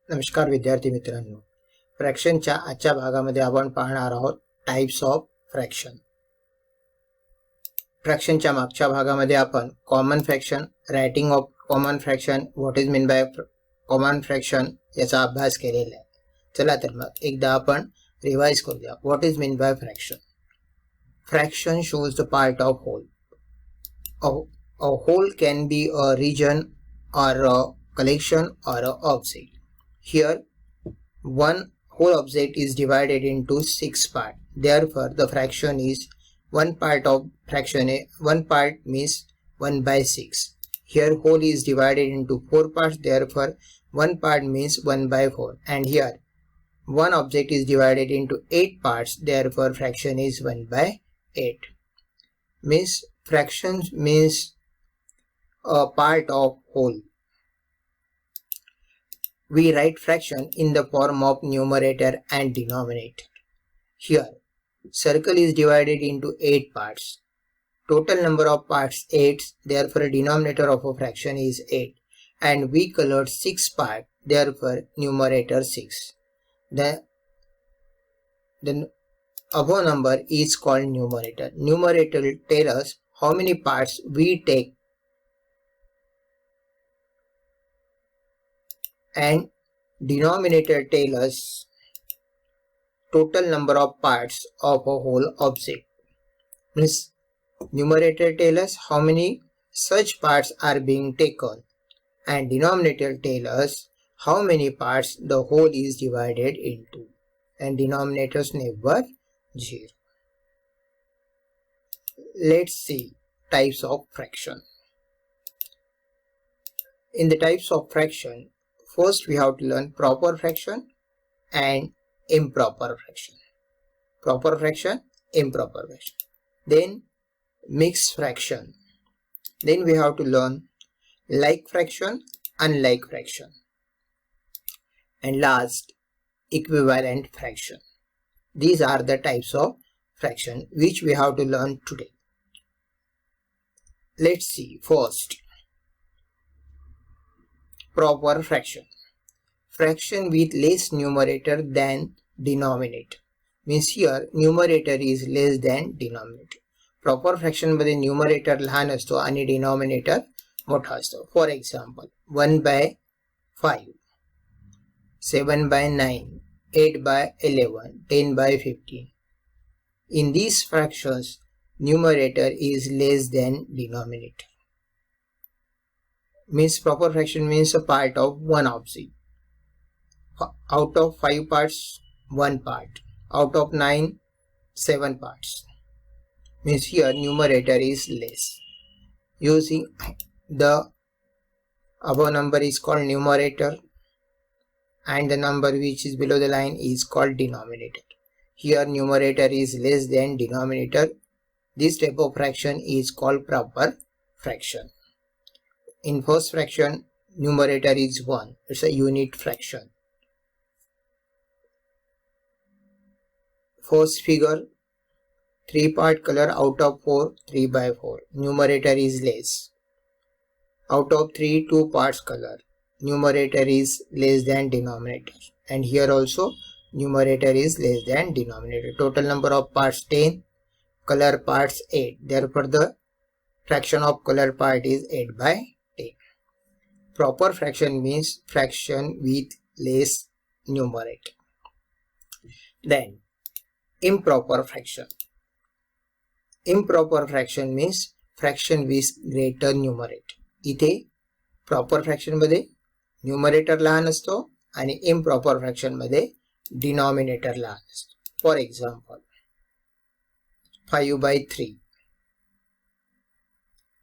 नमस्कार विद्यार्थी मित्रांनो, फ्रॅक्शनच्या आजच्या भागामध्ये आपण पाहणार आहोत टाइप्स ऑफ फ्रॅक्शन. फ्रॅक्शनच्या मागच्या भागामध्ये आपण common fraction, writing of common fraction, what is mean by common fraction याचा अभ्यास केलेला आहे. चला तर मग एकदा आपण रिवाइज करूया. What is mean by fraction. Fraction shows the part of whole. A whole can be a region or a collection or a object. Here, one whole object is divided into 6 parts. Therefore, the fraction is one part of fraction. One part means 1 by 6. Here, whole is divided into 4 parts. Therefore, one part means 1 by 4. And here, one object is divided into 8 parts. Therefore, fraction is 1 by 8. Means fraction means a part of whole. We write fraction in the form of numerator and denominator. Here, circle is divided into 8 parts. Total number of parts 8, therefore denominator of a fraction is 8. And we colored 6 parts, therefore numerator 6. The above number is called numerator. Numerator will tell us how many parts we take, and denominator tell us total number of parts of a whole object. Means numerator tell us how many such parts are being taken, and denominator tell us how many parts the whole is divided into, and denominators never 0. Let's see types of fraction. In the types of fraction, first we have to learn proper fraction and improper fraction. Proper fraction, improper fraction. Then mixed fraction. Then we have to learn like fraction, unlike fraction. And last, equivalent fraction. These are the types of fraction which we have to learn today. Let's see first. Proper fraction. Fraction with less numerator than denominator. Means here numerator is less than denominator. Proper fraction मध्ये numerator लहान असतो आणि denominator मोठा असतो. For example, 1 by 5, 7 by 9, 8 by 11, 10 by 15. In these fractions, numerator is less than denominator. Means proper fraction means a part of one object. Out of 5 parts, 1 part. Out of 9, 7 parts. Means here numerator is less. Using the above number is called numerator, and the number which is below the line is called denominator. Here numerator is less than denominator. This type of fraction is called proper fraction. In first fraction, numerator is 1. It's a unit fraction. First figure, 3 part color out of 4, 3 by 4. Numerator is less. Out of 3, 2 parts color. Numerator is less than denominator. And here also numerator is less than denominator. Total number of parts 10, color parts 8. Therefore the fraction of color part is 8 by 10. Proper fraction means fraction with less numerator. Then improper fraction. Improper fraction means fraction with greater numerator. इथे proper fraction मध्ये numerator लहान असतो आणि improper fraction मध्ये denominator लहान असतो. For example, 5 by 3,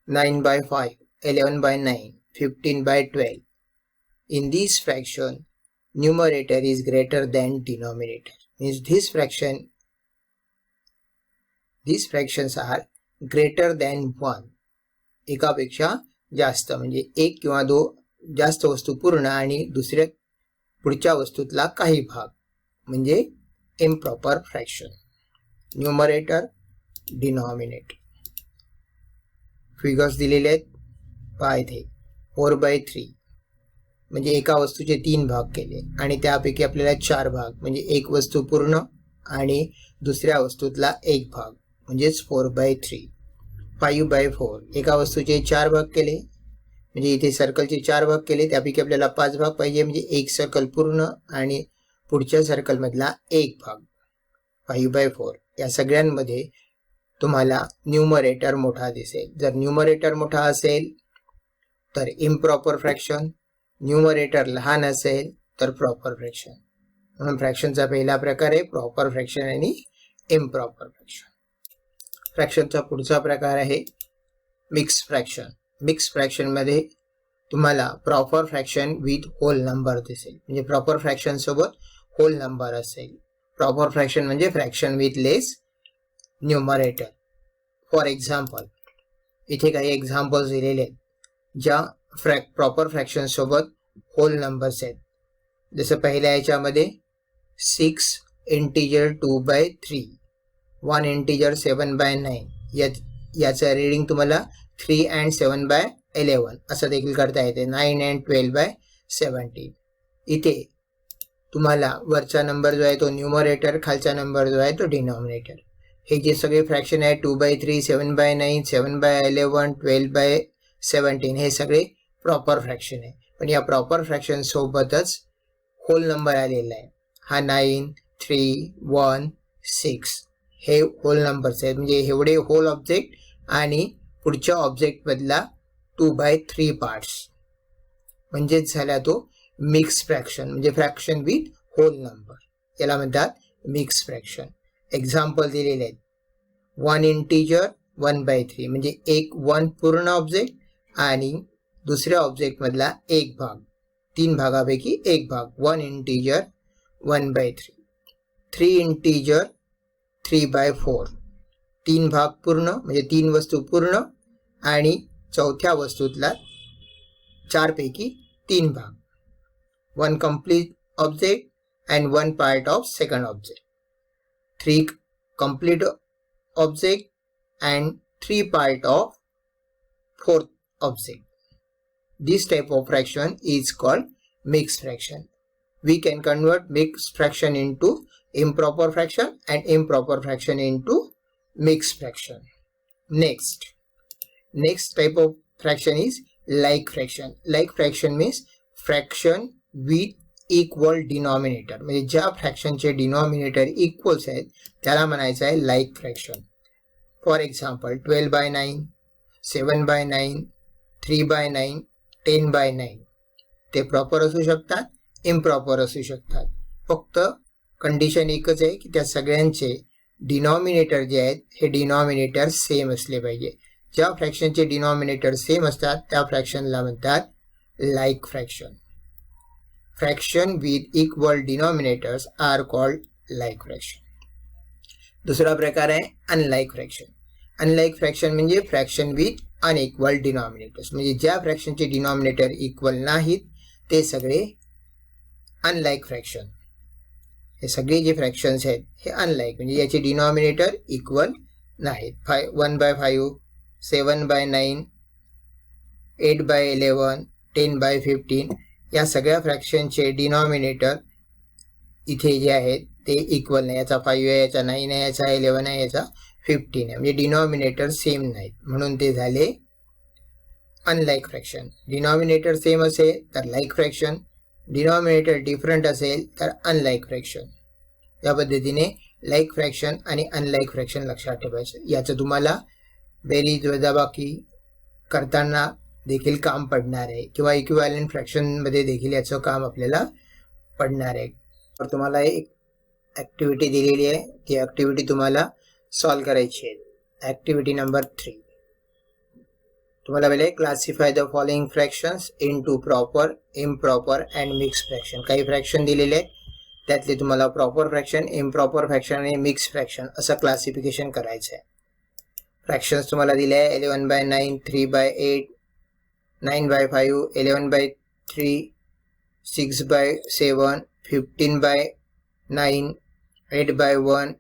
9 by 5, 11 by 9, 15 by 12. In this fraction, numerator is greater than denominator. Means these fractions are greater than 1. एकापेक्षा जास्त म्हणजे एक किंवा दो जास्त वस्तू पूर्ण आणि दुसऱ्या पुढच्या वस्तूतला काही भाग म्हणजे improper fraction. Numerator, denominator. Figures दिलेले आहेत. पहा इथे 4 by 3, म्हणजे एका वस्तूचे 3 भाग केले आणि त्यापैकी आपल्याला 4 भाग म्हणजे एक वस्तू पूर्ण आणि दुसऱ्या वस्तूतला एक भाग म्हणजेच 4/3. 5/4 एका वस्तूचे 4 भाग केले म्हणजे इथे सर्कलचे 4 भाग केले, त्यापैकी आपल्याला 5 भाग पाहिजे म्हणजे एक सर्कल पूर्ण आणि पुढच्या सर्कलमधला एक भाग 5/4. या सगळ्यांमध्ये तुम्हाला न्यूमरेटर मोठा दिसेल. जर न्यूमरेटर मोठा असेल तर इम्प्रॉपर फ्रॅक्शन, न्यूमरेटर लहान असेल तर प्रॉपर फ्रॅक्शन. म्हणून फ्रॅक्शनचा पहिला प्रकार आहे प्रॉपर फ्रॅक्शन आणि इम्प्रॉपर फ्रॅक्शन. फ्रॅक्शनचा पुढचा प्रकार आहे मिक्स फ्रॅक्शन. मिक्स फ्रॅक्शनमध्ये तुम्हाला proper fraction with whole number दिसेल, म्हणजे प्रॉपर फ्रॅक्शन सोबत होल नंबर असेल. प्रॉपर फ्रॅक्शन म्हणजे fraction with less numerator. For example इथे काही एक्झाम्पल्स दिलेले आहेत ज्या प्रॉपर फ्रॅक्शन सोबत होल नंबर्स आहेत. जसं पहिल्या याच्यामध्ये 6 इंटिजर 2/3, 1 इंटिजर 7/9. याचं रीडिंग तुम्हाला 3 and 7/11 असं देखील करता येते. 9 and 12/17. इथे तुम्हाला वरचा नंबर जो आहे तो न्यूमरेटर, खालचा नंबर जो आहे तो डिनॉमिनेटर. हे जे सगळे फ्रॅक्शन आहे 2/3, 7/9, 7/11, 12/17 हे सगळे प्रॉपर फ्रॅक्शन आहे. पण या प्रॉपर फ्रॅक्शन सोबतच होल नंबर आलेला आहे. हा 9, 3, 1, 6 हे होल नंबर्स आहेत, म्हणजे एवढे होल ऑब्जेक्ट आणि पुढच्या ऑब्जेक्टमधला 2/3 पार्ट्स म्हणजेच झाला तो मिक्स फ्रॅक्शन, म्हणजे फ्रॅक्शन विथ होल नंबर. याला म्हणतात मिक्स फ्रॅक्शन. एक्झाम्पल दिलेले आहेत 1 इंटिजर 1/3 म्हणजे एक 1 पूर्ण ऑब्जेक्ट आणि दुसऱ्या ऑब्जेक्टमधला एक भाग, 3 भागापैकी एक भाग 1 इंटिजर 1/3. 3 इंटिजर 3/4 3 भाग पूर्ण म्हणजे 3 वस्तू पूर्ण आणि चौथ्या वस्तूतला 4 पैकी 3 भाग, 1 complete object and 1 part of second object. 3 complete object and 3 part of fourth object. This type of fraction is called mixed fraction. We can convert mixed fraction into improper fraction and improper fraction into mixed fraction. Next type of fraction is like fraction. Like fraction means fraction with equal denominator, म्हणजे ज्या फ्रॅक्शनचे denominator equals आहेत त्याला म्हणायचं आहे like fraction. For example 12/9, 7/9, 3/9, 10/9 ते proper असू शकतात, improper असू शकतात. फक्त कंडिशन एकच आहे की त्या सगळ्यांचे डिनॉमिनेटर जे आहेत हे डिनॉमिनेटर सेम असले पाहिजे. ज्या फ्रॅक्शनचे डिनॉमिनेटर सेम असतात त्या फ्रॅक्शनला म्हणतात like fraction. Fraction with equal denominators are called like fraction. दुसरा प्रकार आहे अनलाईक फ्रॅक्शन. अनलाईक फ्रॅक्शन म्हणजे फ्रॅक्शन विथ अनइक्वल डिनॉमिनेटर्स, म्हणजे ज्या फ्रॅक्शनचे डिनॉमिनेटर इक्वल नाहीत ते सगळे अनलाईक फ्रॅक्शन. हे सगळे जे फ्रॅक्शन्स आहेत हे अनलाईक म्हणजे याचे डिनॉमिनेटर इक्वल नाहीत. 1/5, 7/9, 8/11, 10/15 या सगळ्या फ्रॅक्शनचे डिनॉमिनेटर इथे जे आहेत ते इक्वल नाही. याचा 5 आहे, याचा 9 आहे, याचा 11 आहे, याचा 15 आहे, म्हणजे डिनॉमिनेटर सेम नाहीत म्हणून ते झाले अनलाईक फ्रॅक्शन. डिनॉमिनेटर सेम असेल तर लाईक फ्रॅक्शन, डिनॉमिनेटर डिफरंट असेल तर अनलाईक फ्रॅक्शन. या पद्धतीने लाईक फ्रॅक्शन आणि अनलाईक फ्रॅक्शन लक्षात ठेवायचं. याचं तुम्हाला बेरीज वजाबाकी करताना देखील काम पडणार आहे किंवा इक्विव्हॅलंट फ्रॅक्शनमध्ये देखील याचं काम आपल्याला पडणार आहे. तर तुम्हाला एक ॲक्टिव्हिटी दिलेली आहे, ती ॲक्टिव्हिटी तुम्हाला सॉल्व करायची आहे. ॲक्टिव्हिटी नंबर 3 तुम्हाला पहिले classify the following fractions into proper, improper and mix fraction. काही फ्रॅक्शन दिलेले आहेत त्यातले तुम्हाला प्रॉपर फ्रॅक्शन, इम्प्रॉपर फ्रॅक्शन आणि मिक्स फ्रॅक्शन असं क्लासिफिकेशन करायचं आहे. फ्रॅक्शन्स तुम्हाला दिले आहे 11/9, 3/8, 9/5, 11/3, 6/7, 15/9, 8/1,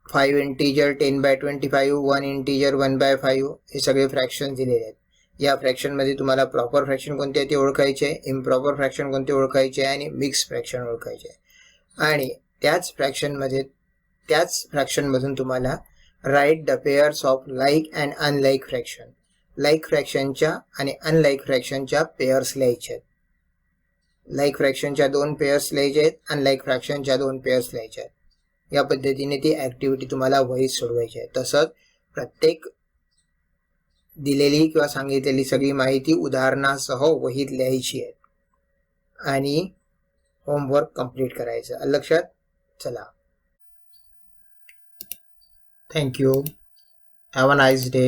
5 इंटिजर 10/25, 1 इंटिजर 1/5 हे सगळे फ्रॅक्शन दिलेले आहेत. या फ्रॅक्शनमध्ये तुम्हाला प्रॉपर फ्रॅक्शन कोणते आहे ते ओळखायचे, इम्प्रॉपर फ्रॅक्शन कोणते ओळखायचे आणि मिक्स फ्रॅक्शन ओळखायचे. आणि त्याच फ्रॅक्शनमधून तुम्हाला write the pairs of like and unlike fraction, like फ्रॅक्शनच्या आणि अनलाईक फ्रॅक्शनच्या पेअर्स लिहायचे आहेत. लाईक फ्रॅक्शनच्या 2 पेअर्स लिहायचे आहेत, अनलाईक फ्रॅक्शनच्या 2 पेअर्स लिहायचे आहेत. या पद्धतीने ती ॲक्टिव्हिटी तुम्हाला वहीत सोडवायची आहे. तसंच प्रत्येक दिलेली किंवा सांगितलेली सगळी माहिती उदाहरणासह वहीत लिहायची आहे आणि होमवर्क कंप्लीट करायचं. लक्षात? चला, thank you. Have a nice day.